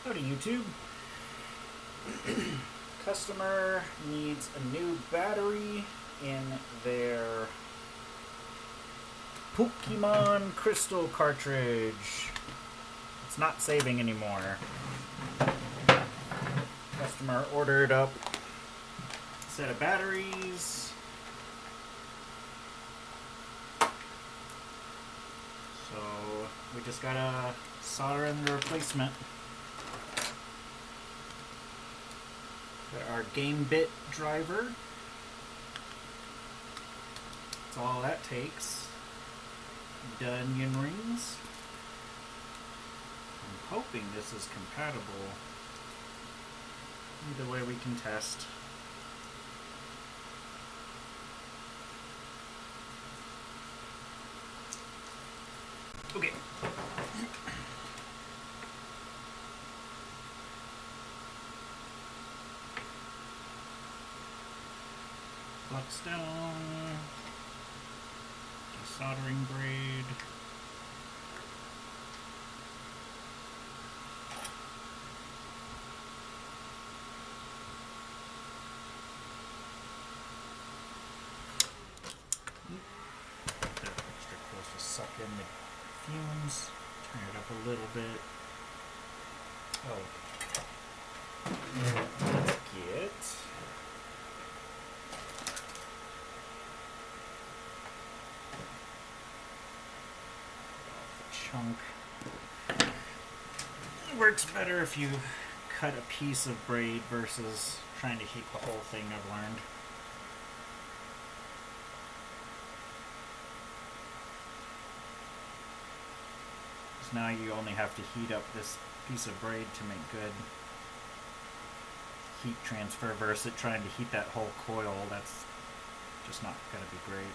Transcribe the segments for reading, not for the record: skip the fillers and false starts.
Howdy YouTube. Customer needs a new battery in their Pokemon Crystal cartridge. It's not saving anymore. Customer ordered up a set of batteries. So we just gotta solder in the replacement. Got our game bit driver. That's all that takes. The onion rings. I'm hoping this is compatible. Either way we can test. Okay. Flux down. Desoldering braid. They're extra close to suck in the fumes. Turn it up a little bit. Oh. Let's get chunk. It works better if you cut a piece of braid versus trying to heat the whole thing, I've learned. So now you only have to heat up this piece of braid to make good heat transfer versus trying to heat that whole coil. That's just not going to be great.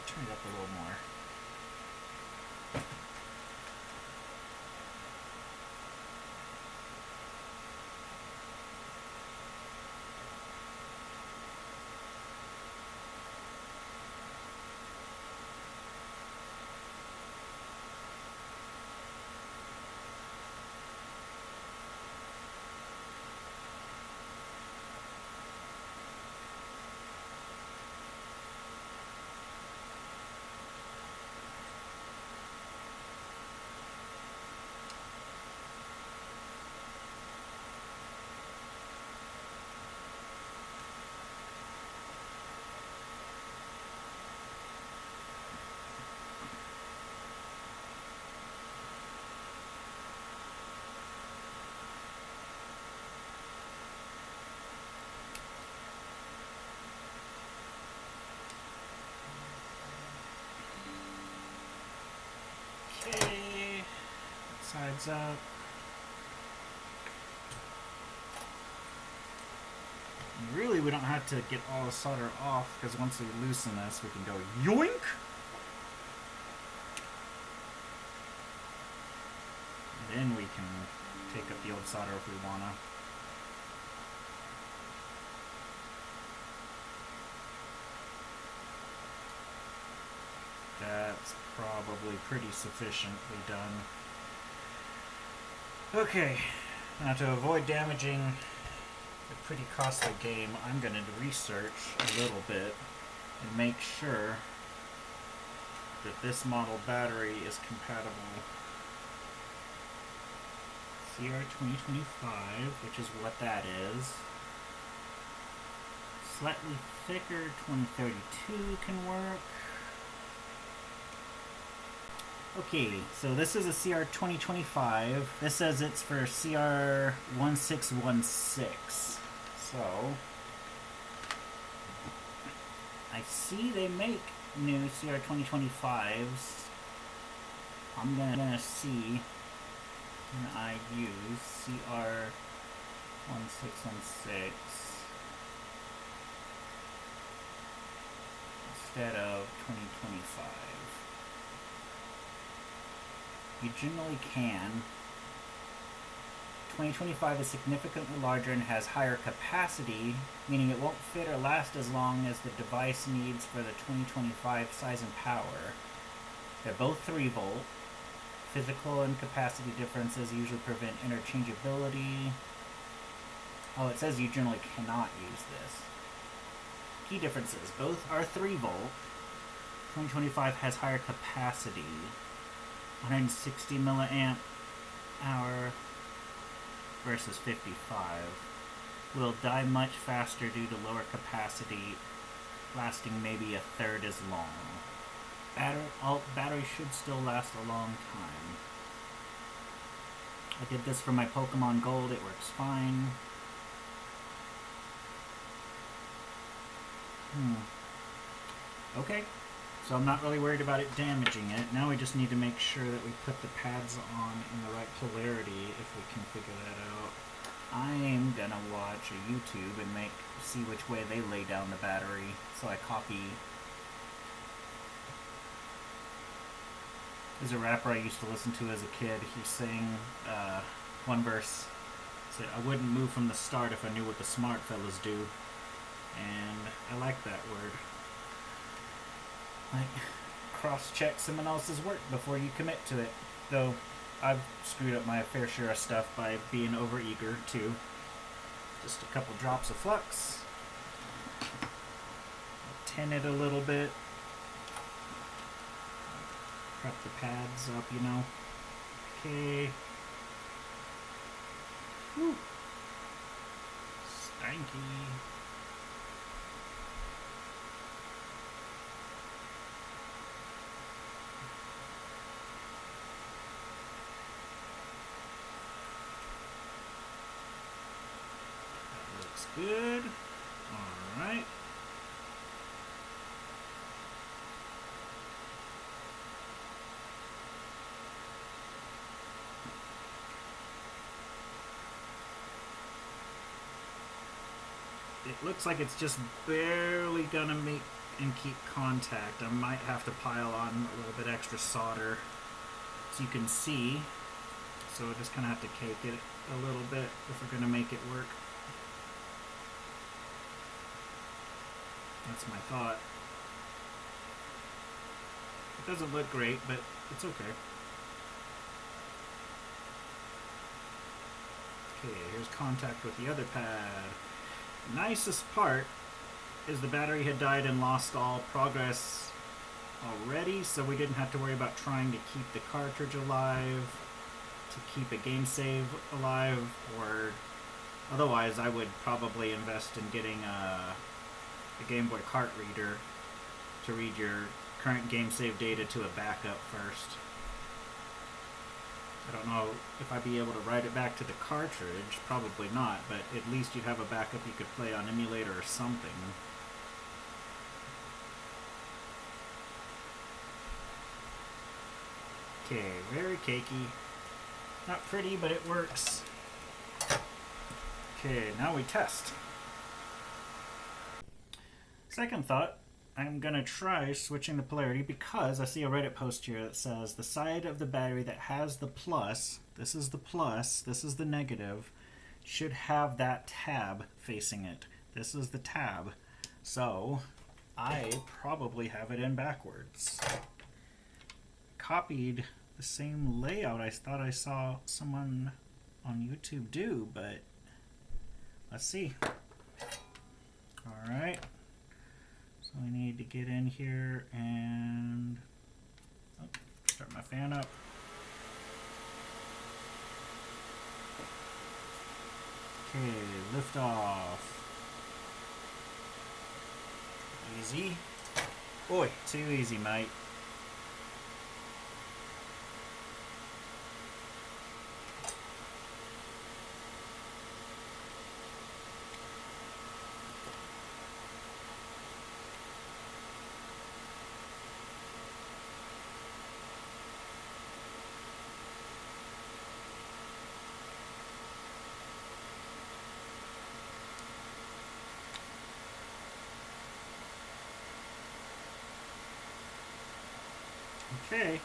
Turn it up a little more. Okay, sides up. And really, we don't have to get all the solder off because once we loosen this, we can go yoink! And then we can take up the old solder if we wanna. That's probably pretty sufficiently done. Okay, now to avoid damaging a pretty costly game, I'm going to research a little bit and make sure that this model battery is compatible. CR2025, which is what that is. Slightly thicker 2032 can work. Okay, so this is a CR2025. This says it's for CR1616. So, I see they make new CR2025s. I'm gonna see, and I use CR1616 instead of 2025. You generally can. 2025 is significantly larger and has higher capacity, meaning it won't fit or last as long as the device needs for the 2025 size and power. They're both 3 volt. Physical and capacity differences usually prevent interchangeability. Oh, it says you generally cannot use this. Key differences. Both are 3 volt. 2025 has higher capacity. 160 milliamp hour versus 55. Will die much faster due to lower capacity, lasting maybe a third as long. Battery should still last a long time. I did this for my Pokemon Gold, it works fine. Okay, so I'm not really worried about it damaging it. Now we just need to make sure that we put the pads on in the right polarity if we can figure that out. I'm gonna watch a YouTube and see which way they lay down the battery. So I copy. There's a rapper I used to listen to as a kid. He sang one verse. Said, "I wouldn't move from the start if I knew what the smart fellas do." And I like that word. Like, cross-check someone else's work before you commit to it. Though, I've screwed up my fair share of stuff by being over-eager, too. Just a couple drops of flux. Tin it a little bit. Prep the pads up, you know. Okay. Whew. Stanky. That looks good. All right. It looks like it's just barely gonna make and keep contact. I might have to pile on a little bit extra solder so you can see. So we'll just kind of have to cake it a little bit if we're gonna make it work. That's my thought. It doesn't look great, but it's okay. Okay, here's contact with the other pad. Nicest part is the battery had died and lost all progress already, so we didn't have to worry about trying to keep the cartridge alive, to keep a game save alive, or otherwise I would probably invest in getting a Game Boy cart reader to read your current game save data to a backup first. I don't know if I'd be able to write it back to the cartridge. Probably not, but at least you'd have a backup you could play on emulator or something. Okay, very cakey. Not pretty, but it works. Okay, now we test. Second thought, I'm going to try switching the polarity because I see a Reddit post here that says the side of the battery that has the plus, this is the plus, this is the negative, should have that tab facing it. This is the tab. So, I probably have it in backwards. Copied the same layout I thought I saw someone on YouTube do, but let's see. Alright. So we need to get in here and start my fan up. Okay, lift off. Easy. Boy, too easy, mate. Okay,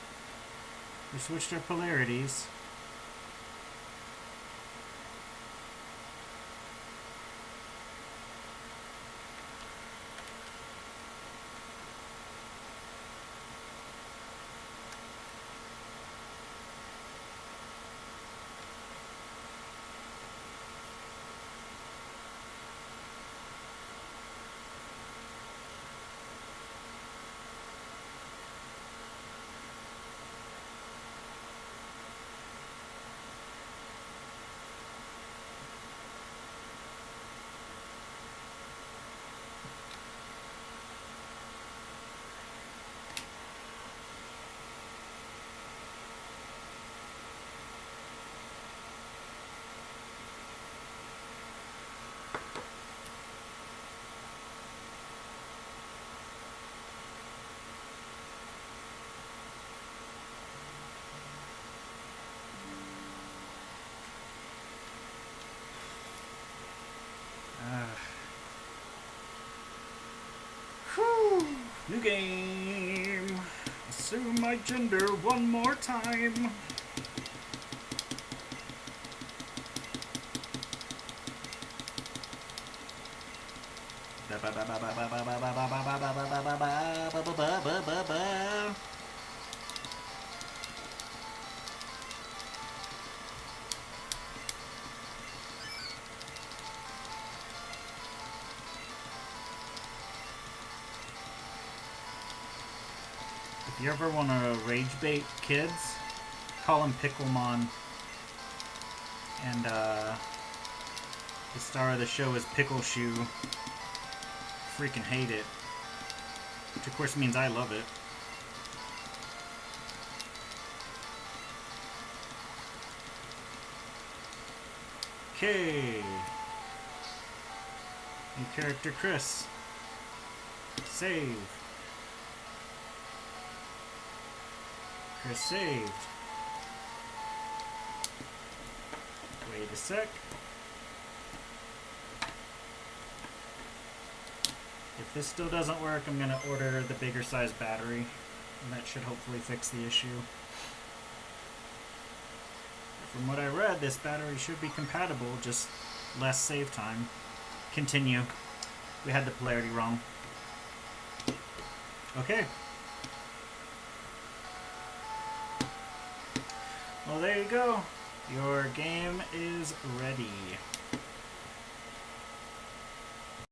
We switched our polarities. Whew. New game. Assume my gender one more time. If you ever want to rage bait kids, call him Picklemon. And the star of the show is Pickle Shoe. Freaking hate it. Which of course means I love it. Okay. New character Chris. Save. Chris saved. Wait a sec. If this still doesn't work, I'm going to order the bigger size battery, and that should hopefully fix the issue. From what I read, this battery should be compatible, just less save time. Continue. We had the polarity wrong. Okay. Well, there you go. Your game is ready.